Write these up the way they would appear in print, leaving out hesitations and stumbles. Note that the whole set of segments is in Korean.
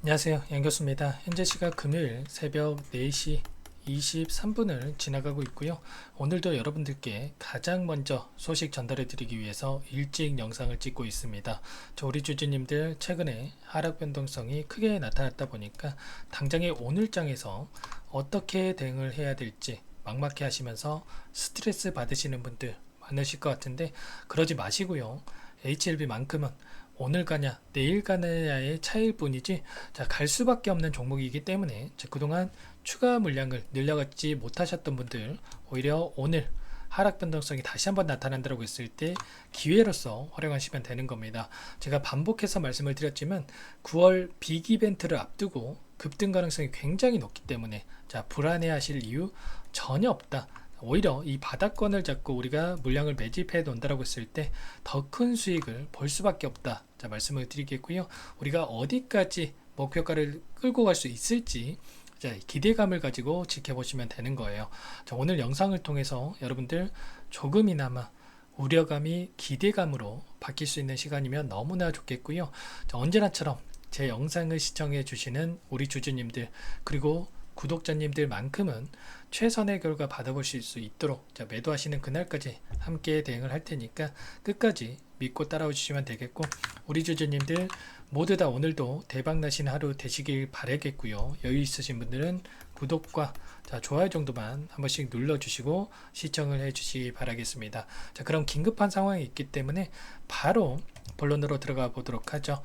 안녕하세요, 양교수입니다. 현재 시각 금요일 새벽 4시 23분을 지나가고 있고요. 오늘도 여러분들께 가장 먼저 소식 전달해 드리기 위해서 일찍 영상을 찍고 있습니다. 우리 주주님들 최근에 하락 변동성이 크게 나타났다 보니까 당장의 오늘장에서 어떻게 대응을 해야 될지 막막해 하시면서 스트레스 받으시는 분들 많으실 것 같은데, 그러지 마시고요. HLB만큼은 오늘 가냐 내일 가냐의 차이일 뿐이지 갈 수밖에 없는 종목이기 때문에 그동안 추가 물량을 늘려가지 못하셨던 분들, 오히려 오늘 하락 변동성이 다시 한번 나타난다고 했을 때 기회로서 활용하시면 되는 겁니다. 제가 반복해서 말씀을 드렸지만 9월 빅 이벤트를 앞두고 급등 가능성이 굉장히 높기 때문에 불안해 하실 이유 전혀 없다. 오히려 이 바닥권을 잡고 우리가 물량을 매집해 놓는다고 했을 때 더 큰 수익을 볼 수밖에 없다. 말씀을 드리겠고요. 우리가 어디까지 목표가를 끌고 갈 수 있을지 기대감을 가지고 지켜보시면 되는 거예요. 오늘 영상을 통해서 여러분들 조금이나마 우려감이 기대감으로 바뀔 수 있는 시간이면 너무나 좋겠고요. 언제나처럼 제 영상을 시청해 주시는 우리 주주님들, 그리고 구독자님들만큼은 최선의 결과 받아보실 수 있도록 매도하시는 그날까지 함께 대응을 할 테니까 끝까지 믿고 따라오 주시면 되겠고, 우리 주주님들 모두 다 오늘도 대박나신 하루 되시길 바라겠고요. 여유 있으신 분들은 구독과 좋아요 정도만 한 번씩 눌러주시고 시청을 해주시기 바라겠습니다. 그럼 긴급한 상황이 있기 때문에 바로 본론으로 들어가 보도록 하죠.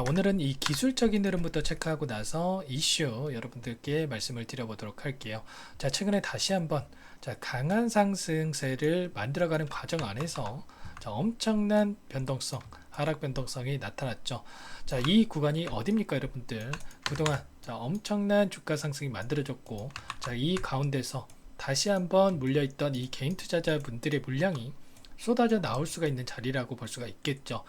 오늘은 이 기술적인 흐름부터 체크하고 나서 이슈 여러분들께 말씀을 드려보도록 할게요. 최근에 다시 한번 강한 상승세를 만들어가는 과정 안에서 엄청난 변동성, 하락 변동성이 나타났죠. 이 구간이 어딥니까 여러분들? 그동안 엄청난 주가 상승이 만들어졌고, 이 가운데서 다시 한번 물려있던 이 개인 투자자분들의 물량이 쏟아져 나올 수가 있는 자리라고 볼 수가 있겠죠.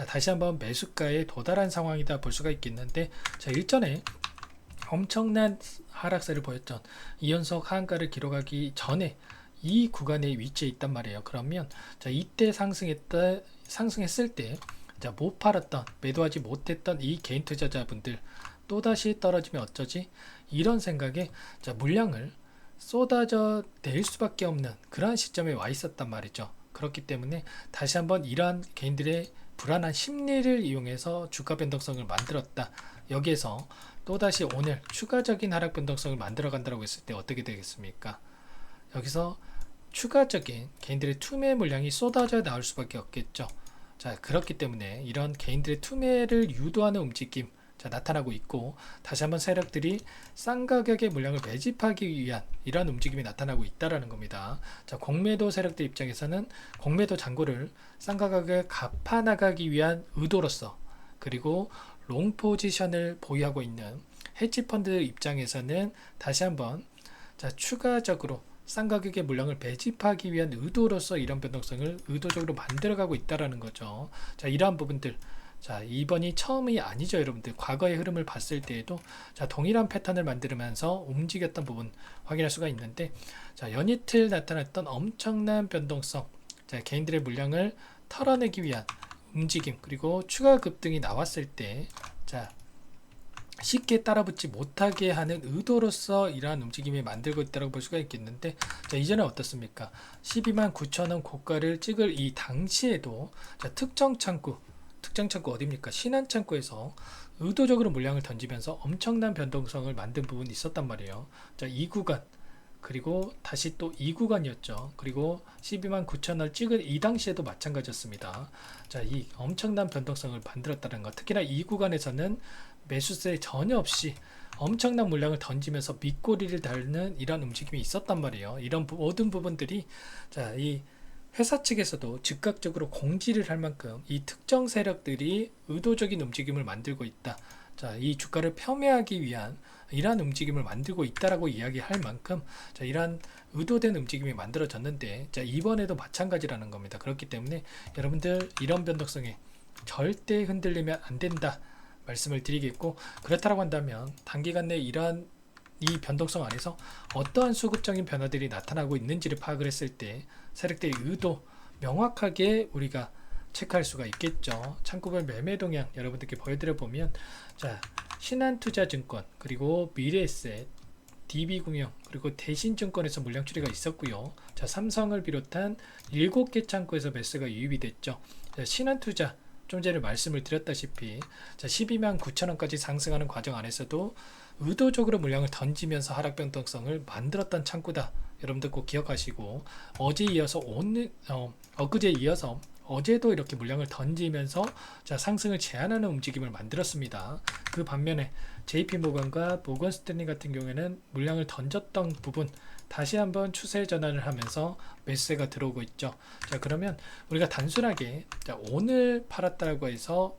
다시 한번 매수가에 도달한 상황이다 볼 수가 있겠는데, 일전에 엄청난 하락세를 보였던 이연속 하한가를 기록하기 전에 이 구간의 위치에 있단 말이에요. 그러면 이때 상승했을 때 못 팔았던, 매도하지 못했던 이 개인 투자자분들 또다시 떨어지면 어쩌지? 이런 생각에 물량을 쏟아져 낼 수밖에 없는 그러한 시점에 와 있었단 말이죠. 그렇기 때문에 다시 한번 이러한 개인들의 불안한 심리를 이용해서 주가 변동성을 만들었다. 여기에서 또다시 오늘 추가적인 하락 변동성을 만들어 간다고 했을 때 어떻게 되겠습니까? 여기서 추가적인 개인들의 투매 물량이 쏟아져 나올 수밖에 없겠죠. 그렇기 때문에 이런 개인들의 투매를 유도하는 움직임 나타나고 있고, 다시 한번 세력들이 싼 가격의 물량을 매집하기 위한 이러한 움직임이 나타나고 있다는 겁니다. 공매도 세력들 입장에서는 공매도 잔고를 싼 가격에 갚아나가기 위한 의도로서, 그리고 롱 포지션을 보유하고 있는 헤지펀드 입장에서는 다시 한번 추가적으로 싼 가격의 물량을 매집하기 위한 의도로서 이런 변동성을 의도적으로 만들어가고 있다는 거죠. 이러한 부분들, 이번이 처음이 아니죠 여러분들. 과거의 흐름을 봤을 때에도 동일한 패턴을 만들면서 움직였던 부분 확인할 수가 있는데, 연이틀 나타났던 엄청난 변동성, 개인들의 물량을 털어내기 위한 움직임, 그리고 추가 급등이 나왔을 때 쉽게 따라붙지 못하게 하는 의도로서 이러한 움직임이 만들고 있다고 볼 수가 있겠는데, 이전에 어떻습니까? 129,000원 고가를 찍을 이 당시에도 특정 창구 어딥니까? 신한창구에서 의도적으로 물량을 던지면서 엄청난 변동성을 만든 부분이 있었단 말이에요. 이 구간, 그리고 다시 또 이 구간이었죠. 그리고 129,000원을 찍은 이 당시에도 마찬가지였습니다. 이 엄청난 변동성을 만들었다는 것, 특히나 이 구간에서는 매수세 전혀 없이 엄청난 물량을 던지면서 밑꼬리를 달는 이런 움직임이 있었단 말이에요. 이런 모든 부분들이 이 회사 측에서도 즉각적으로 공지를 할 만큼 이 특정 세력들이 의도적인 움직임을 만들고 있다. 이 주가를 폄훼하기 위한 이러한 움직임을 만들고 있다라고 이야기할 만큼 이러한 의도된 움직임이 만들어졌는데, 이번에도 마찬가지라는 겁니다. 그렇기 때문에 여러분들 이런 변동성에 절대 흔들리면 안 된다 말씀을 드리겠고, 그렇다고 한다면 단기간 내 이러한 이 변동성 안에서 어떠한 수급적인 변화들이 나타나고 있는지를 파악을 했을 때 세력들의 의도 명확하게 우리가 체크할 수가 있겠죠. 창구별 매매 동향 여러분들께 보여드려 보면, 신한투자증권, 그리고 미래에셋, DB금융, 그리고 대신증권에서 물량 추리가 있었고요. 자, 삼성을 비롯한 7개 창구에서 매수가 유입이 됐죠. 자, 신한투자 좀 전에 말씀을 드렸다시피 자, 12만 9천원까지 상승하는 과정 안에서도 의도적으로 물량을 던지면서 하락 변동성을 만들었던 창구다. 여러분들 꼭 기억하시고 어제 이어서 엊그제 이어서 어제도 이렇게 물량을 던지면서 자, 상승을 제한하는 움직임을 만들었습니다. 그 반면에 JP모건과 모건스탠리 같은 경우에는 물량을 던졌던 부분 다시 한번 추세 전환을 하면서 매수세가 들어오고 있죠. 자, 그러면 우리가 단순하게 자, 오늘 팔았다고 해서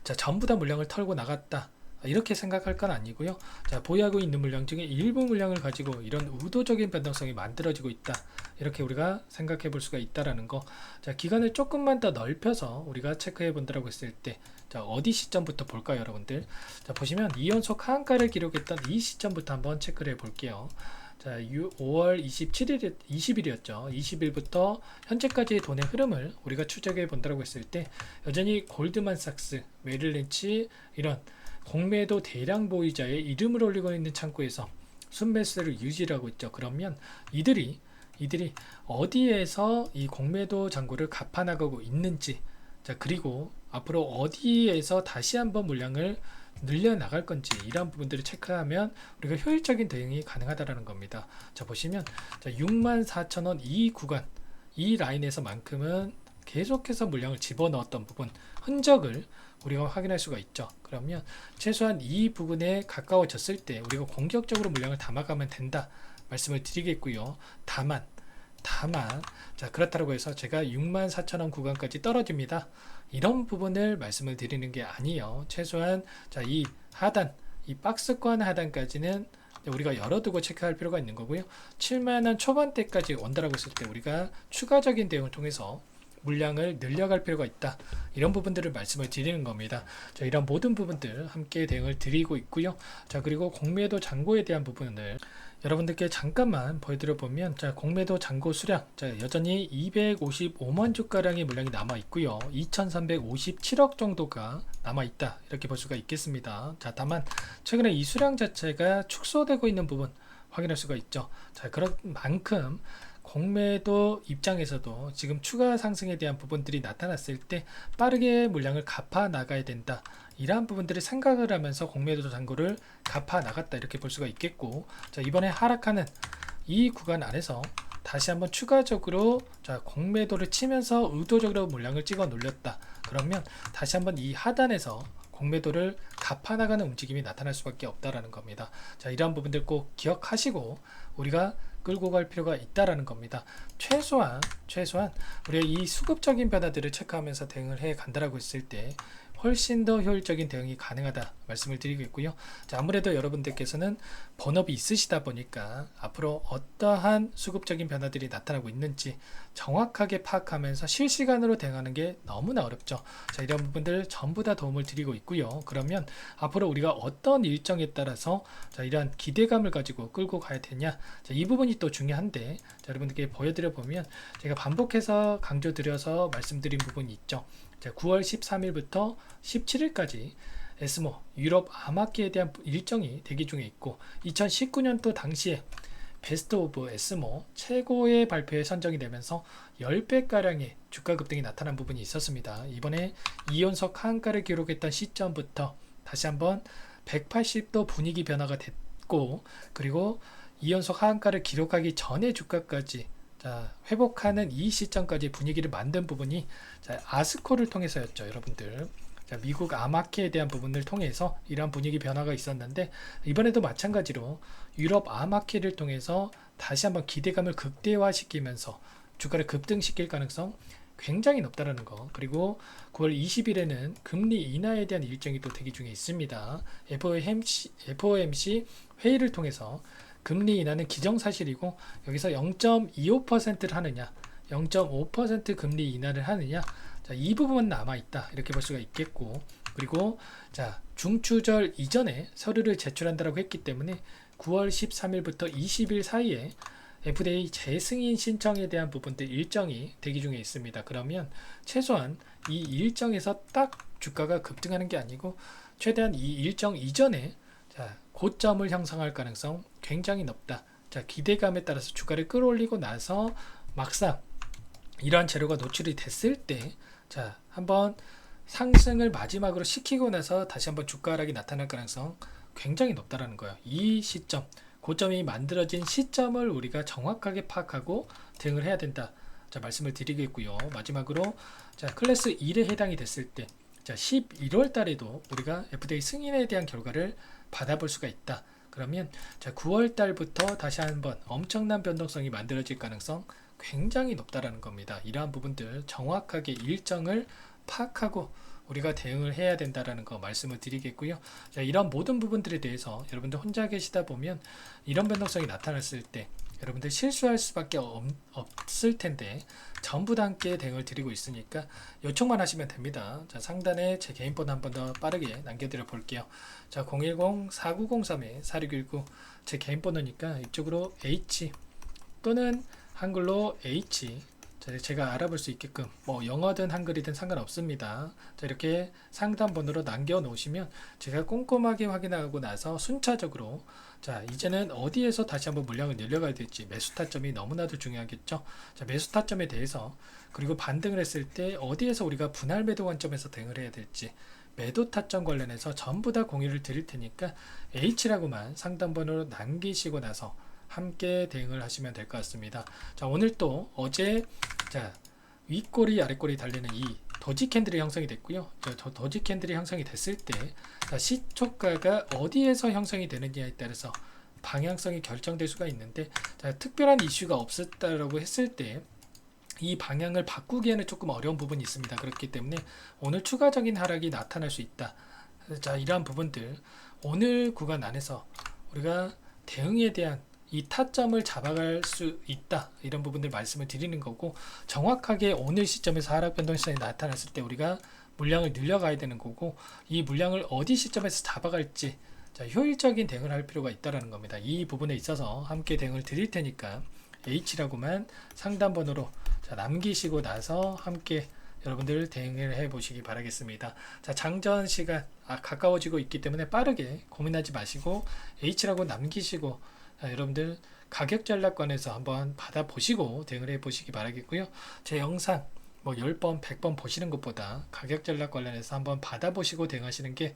자, 전부 다 물량을 털고 나갔다 이렇게 생각할 건 아니고요. 자, 보유하고 있는 물량 중에 일부 물량을 가지고 이런 의도적인 변동성이 만들어지고 있다. 이렇게 우리가 생각해 볼 수가 있다라는 거. 자, 기간을 조금만 더 넓혀서 우리가 체크해 본다라고 했을 때, 자, 어디 시점부터 볼까요, 여러분들? 자, 보시면 2연속 하한가를 기록했던 이 시점부터 한번 체크를 해 볼게요. 자, 5월 20일이었죠. 20일부터 현재까지의 돈의 흐름을 우리가 추적해 본다라고 했을 때, 여전히 골드만삭스, 메릴린치 이런 공매도 대량 보유자의 이름을 올리고 있는 창구에서 순매수를 유지하고 있죠. 그러면 이들이 어디에서 이 공매도 잔고를 갚아나가고 있는지, 자, 그리고 앞으로 어디에서 다시 한번 물량을 늘려나갈 건지 이러한 부분들을 체크하면 우리가 효율적인 대응이 가능하다라는 겁니다. 자, 보시면 자, 64,000원 이 구간 이 라인에서만큼은 계속해서 물량을 집어넣었던 부분 흔적을 우리가 확인할 수가 있죠. 그러면 최소한 이 부분에 가까워졌을 때 우리가 공격적으로 물량을 담아가면 된다 말씀을 드리겠고요. 다만 자, 그렇다고 해서 제가 64,000원 구간까지 떨어집니다 이런 부분을 말씀을 드리는 게 아니에요. 최소한 자, 이 하단 이 박스권 하단까지는 우리가 열어두고 체크할 필요가 있는 거고요. 7만원 초반대까지 온다라고 했을 때 우리가 추가적인 대응을 통해서 물량을 늘려갈 필요가 있다. 이런 부분들을 말씀을 드리는 겁니다. 자, 이런 모든 부분들 함께 대응을 드리고 있고요. 자, 그리고 공매도 잔고에 대한 부분을 여러분들께 잠깐만 보여드려 보면 자, 공매도 잔고 수량 자, 여전히 255만 주가량의 물량이 남아 있고요. 2357억 정도가 남아 있다. 이렇게 볼 수가 있겠습니다. 자, 다만 최근에 이 수량 자체가 축소되고 있는 부분 확인할 수가 있죠. 자, 그런 만큼 공매도 입장에서도 지금 추가 상승에 대한 부분들이 나타났을 때 빠르게 물량을 갚아 나가야 된다. 이러한 부분들을 생각을 하면서 공매도 잔고를 갚아 나갔다 이렇게 볼 수가 있겠고, 자, 이번에 하락하는 이 구간 안에서 다시 한번 추가적으로 자, 공매도를 치면서 의도적으로 물량을 찍어 놀렸다. 그러면 다시 한번 이 하단에서 공매도를 갚아 나가는 움직임이 나타날 수밖에 없다라는 겁니다. 자, 이러한 부분들 꼭 기억하시고 우리가 끌고 갈 필요가 있다라는 겁니다. 최소한 우리가 이 수급적인 변화들을 체크하면서 대응을 해 간다라고 했을 때 훨씬 더 효율적인 대응이 가능하다 말씀을 드리겠고요. 자, 아무래도 여러분들께서는 본업이 있으시다 보니까 앞으로 어떠한 수급적인 변화들이 나타나고 있는지 정확하게 파악하면서 실시간으로 대응하는 게 너무나 어렵죠. 자, 이런 부분들 전부 다 도움을 드리고 있고요. 그러면 앞으로 우리가 어떤 일정에 따라서 자, 이러한 기대감을 가지고 끌고 가야 되냐, 자, 이 부분이 또 중요한데 자, 여러분들께 보여드려 보면 제가 반복해서 강조드려서 말씀드린 부분이 있죠. 자, 9월 13일부터 17일까지 에스모 유럽 암학기에 대한 일정이 대기 중에 있고 2019년도 당시에 베스트 오브 에스모 최고의 발표에 선정이 되면서 10배가량의 주가 급등이 나타난 부분이 있었습니다. 이번에 2연속 하한가를 기록했던 시점부터 다시 한번 180도 분위기 변화가 됐고, 그리고 2연속 하한가를 기록하기 전에 주가까지 자, 회복하는 이 시점까지 분위기를 만든 부분이 자, 아스코를 통해서였죠. 여러분들, 자, 미국 암학회에 대한 부분을 통해서 이러한 분위기 변화가 있었는데 이번에도 마찬가지로 유럽 암학회를 통해서 다시 한번 기대감을 극대화시키면서 주가를 급등시킬 가능성 굉장히 높다라는 거. 그리고 9월 20일에는 금리 인하에 대한 일정이 또 대기 중에 있습니다. FOMC 회의를 통해서 금리 인하는 기정사실이고 여기서 0.25%를 하느냐 0.5% 금리 인하를 하느냐, 자, 이 부분은 남아있다 이렇게 볼 수가 있겠고, 그리고 자, 중추절 이전에 서류를 제출한다고 했기 때문에 9월 13일부터 20일 사이에 FDA 재승인 신청에 대한 부분들 일정이 대기 중에 있습니다. 그러면 최소한 이 일정에서 딱 주가가 급등하는 게 아니고 최대한 이 일정 이전에 자, 고점을 형성할 가능성 굉장히 높다. 자, 기대감에 따라서 주가를 끌어올리고 나서 막상 이러한 재료가 노출이 됐을 때, 자, 한번 상승을 마지막으로 시키고 나서 다시 한번 주가 하락이 나타날 가능성 굉장히 높다라는 거예요. 이 시점, 고점이 만들어진 시점을 우리가 정확하게 파악하고 대응을 해야 된다. 자, 말씀을 드리겠고요. 마지막으로 자, 클래스 1에 해당이 됐을 때, 자, 11월 달에도 우리가 FDA 승인에 대한 결과를 받아볼 수가 있다. 그러면 자, 9월 달부터 다시 한번 엄청난 변동성이 만들어질 가능성 굉장히 높다라는 겁니다. 이러한 부분들 정확하게 일정을 파악하고 우리가 대응을 해야 된다라는 거 말씀을 드리겠고요. 자, 이런 모든 부분들에 대해서 여러분들 혼자 계시다 보면 이런 변동성이 나타났을 때 여러분들 실수할 수밖에 없을 텐데 전부 다 함께 대응을 드리고 있으니까 요청만 하시면 됩니다. 자, 상단에 제 개인 번호 한 번 더 빠르게 남겨드려 볼게요. 자, 010-4903-4619 제 개인 번호니까 이쪽으로 H 또는 한글로 H, 제가 알아볼 수 있게끔 뭐 영어든 한글이든 상관없습니다. 자, 이렇게 상단 번호로 남겨 놓으시면 제가 꼼꼼하게 확인하고 나서 순차적으로 자, 이제는 어디에서 다시 한번 물량을 늘려가야 될지 매수 타점이 너무나도 중요하겠죠. 자, 매수 타점에 대해서 그리고 반등을 했을 때 어디에서 우리가 분할 매도 관점에서 대응을 해야 될지 매도 타점 관련해서 전부 다 공유를 드릴 테니까 H라고만 상단 번호로 남기시고 나서 함께 대응을 하시면 될 것 같습니다. 자, 오늘 또 어제 자, 윗꼬리 아랫꼬리 달리는 이 도지 캔들이 형성이 됐고요. 도지 캔들이 형성이 됐을 때 자, 시초가가 어디에서 형성이 되느냐에 따라서 방향성이 결정될 수가 있는데 자, 특별한 이슈가 없었다라고 했을 때 이 방향을 바꾸기에는 조금 어려운 부분이 있습니다. 그렇기 때문에 오늘 추가적인 하락이 나타날 수 있다. 자, 이러한 부분들 오늘 구간 안에서 우리가 대응에 대한 이 타점을 잡아갈 수 있다. 이런 부분들 말씀을 드리는 거고 정확하게 오늘 시점에서 하락 변동성이 나타났을 때 우리가 물량을 늘려가야 되는 거고 이 물량을 어디 시점에서 잡아갈지 자, 효율적인 대응을 할 필요가 있다는 겁니다. 이 부분에 있어서 함께 대응을 드릴 테니까 H라고만 상단 번호로 자, 남기시고 나서 함께 여러분들 대응을 해 보시기 바라겠습니다. 자, 장전 시간 가까워지고 있기 때문에 빠르게 고민하지 마시고 H라고 남기시고 자, 여러분들 가격 전략관에서 한번 받아보시고 대응을 해 보시기 바라겠고요. 제 영상 뭐 10번, 100번 보시는 것보다 가격 전략 관련해서 한번 받아보시고 대응하시는 게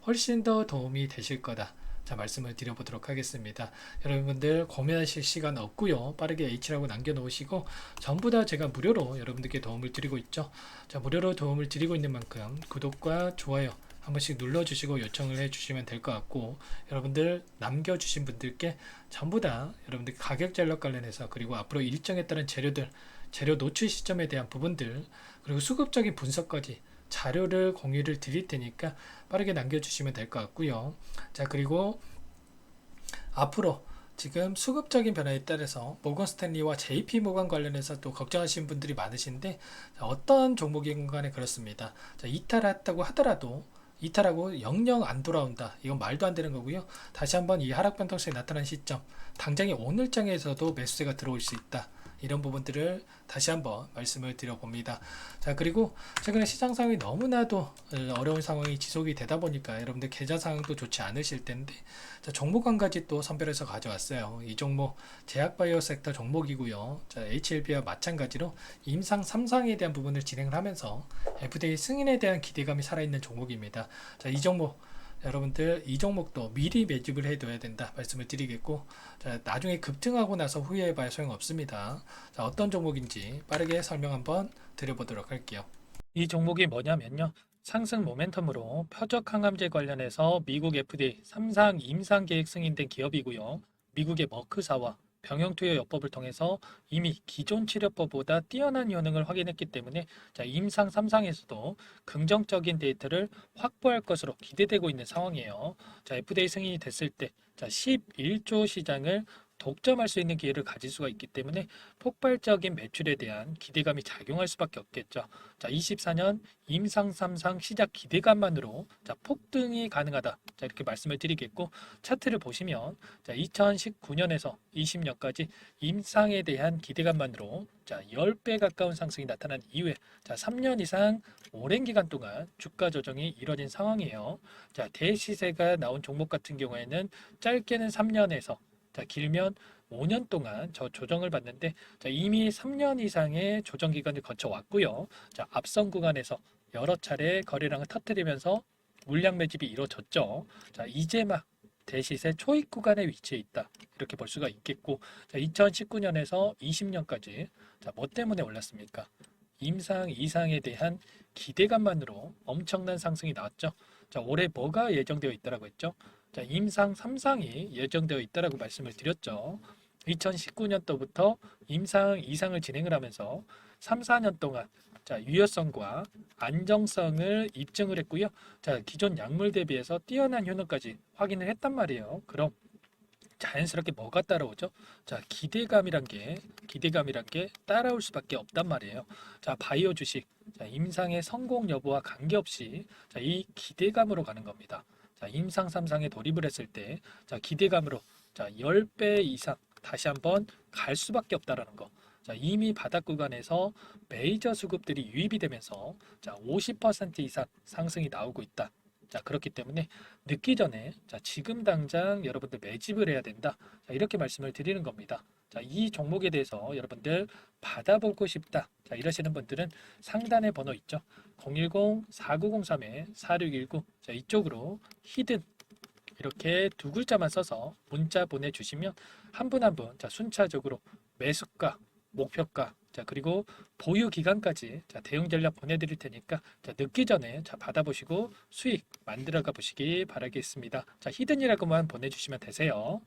훨씬 더 도움이 되실 거다. 자, 말씀을 드려보도록 하겠습니다. 여러분들 고민하실 시간 없고요. 빠르게 H라고 남겨놓으시고 전부 다 제가 무료로 여러분들께 도움을 드리고 있죠. 자, 무료로 도움을 드리고 있는 만큼 구독과 좋아요 한 번씩 눌러주시고 요청을 해주시면 될 것 같고 여러분들 남겨주신 분들께 전부 다 여러분들 가격 전략 관련해서 그리고 앞으로 일정에 따른 재료 노출 시점에 대한 부분들 그리고 수급적인 분석까지 자료를 공유를 드릴 테니까 빠르게 남겨주시면 될 것 같고요. 자, 그리고 앞으로 지금 수급적인 변화에 따라서 모건 스탠리와 JP 모건 관련해서 또 걱정하시는 분들이 많으신데 자, 어떤 종목인 간에 그렇습니다. 자, 이탈했다고 하더라도 이탈하고 영영 안 돌아온다. 이건 말도 안 되는 거고요. 다시 한번 이 하락 변동성이 나타난 시점 당장의 오늘장에서도 매수세가 들어올 수 있다. 이런 부분들을 다시 한번 말씀을 드려봅니다. 자, 그리고 최근에 시장 상황이 너무나도 어려운 상황이 지속이 되다 보니까 여러분들 계좌 상황도 좋지 않으실 텐데 자, 종목 한 가지 또 선별해서 가져왔어요. 이 종목 제약바이오 섹터 종목이고요. 자, HLB와 마찬가지로 임상 3상에 대한 부분을 진행을 하면서 FDA 승인에 대한 기대감이 살아있는 종목입니다. 자, 이 종목 여러분들 이 종목도 미리 매집을 해둬야 된다 말씀을 드리겠고 자, 나중에 급등하고 나서 후회해봐야 소용없습니다. 자, 어떤 종목인지 빠르게 설명 한번 드려보도록 할게요. 이 종목이 뭐냐면요. 상승 모멘텀으로 표적 항암제 관련해서 미국 FDA 3상 임상 계획 승인된 기업이고요. 미국의 머크사와 병용투여요법을 통해서 이미 기존 치료법보다 뛰어난 효능을 확인했기 때문에 자, 임상 3상에서도 긍정적인 데이터를 확보할 것으로 기대되고 있는 상황이에요. 자, FDA 승인이 됐을 때 자, 11조 시장을 독점할 수 있는 기회를 가질 수가 있기 때문에 폭발적인 매출에 대한 기대감이 작용할 수밖에 없겠죠. 자, 24년 임상 3상 시작 기대감만으로 자, 폭등이 가능하다. 자, 이렇게 말씀을 드리겠고 차트를 보시면 자, 2019년에서 20년까지 임상에 대한 기대감만으로 자, 10배 가까운 상승이 나타난 이후에 자, 3년 이상 오랜 기간 동안 주가 조정이 이뤄진 상황이에요. 자, 대시세가 나온 종목 같은 경우에는 짧게는 3년에서 자, 길면 5년 동안 저 조정을 받는데 자, 이미 3년 이상의 조정 기간을 거쳐 왔고요. 자, 앞선 구간에서 여러 차례 거래량을 터뜨리면서 물량 매집이 이루어졌죠. 자, 이제 막 대시세 초입 구간에 위치해 있다. 이렇게 볼 수가 있겠고, 자, 2019년에서 20년까지 자, 뭐 때문에 올랐습니까? 임상 이상에 대한 기대감만으로 엄청난 상승이 나왔죠. 자, 올해 뭐가 예정되어 있다라고 했죠? 자, 임상 3상이 예정되어 있다라고 말씀을 드렸죠. 2019년도부터 임상 이상을 진행을 하면서 3, 4년 동안 자, 유효성과 안정성을 입증을 했고요. 자, 기존 약물 대비해서 뛰어난 효능까지 확인을 했단 말이에요. 그럼 자연스럽게 뭐가 따라오죠? 자, 기대감이란 게 따라올 수밖에 없단 말이에요. 자, 바이오 주식, 자, 임상의 성공 여부와 관계없이 자, 이 기대감으로 가는 겁니다. 자, 임상 3상에 돌입을 했을 때, 자, 기대감으로 자, 10배 이상 다시 한번 갈 수밖에 없다라는 거. 자, 이미 바닥 구간에서 메이저 수급들이 유입이 되면서 자, 50% 이상 상승이 나오고 있다. 자, 그렇기 때문에 늦기 전에 자, 지금 당장 여러분들 매집을 해야 된다. 자, 이렇게 말씀을 드리는 겁니다. 자, 이 종목에 대해서 여러분들 받아보고 싶다. 자, 이러시는 분들은 상단에 번호 있죠. 010-4903-4619. 자, 이쪽으로 히든 이렇게 두 글자만 써서 문자 보내주시면 한 분 한 분 자, 순차적으로 매수가, 목표가, 자, 그리고 보유 기간까지 자, 대응 전략 보내드릴 테니까 자, 늦기 전에 자, 받아보시고 수익 만들어가 보시기 바라겠습니다. 자, 히든이라고만 보내주시면 되세요.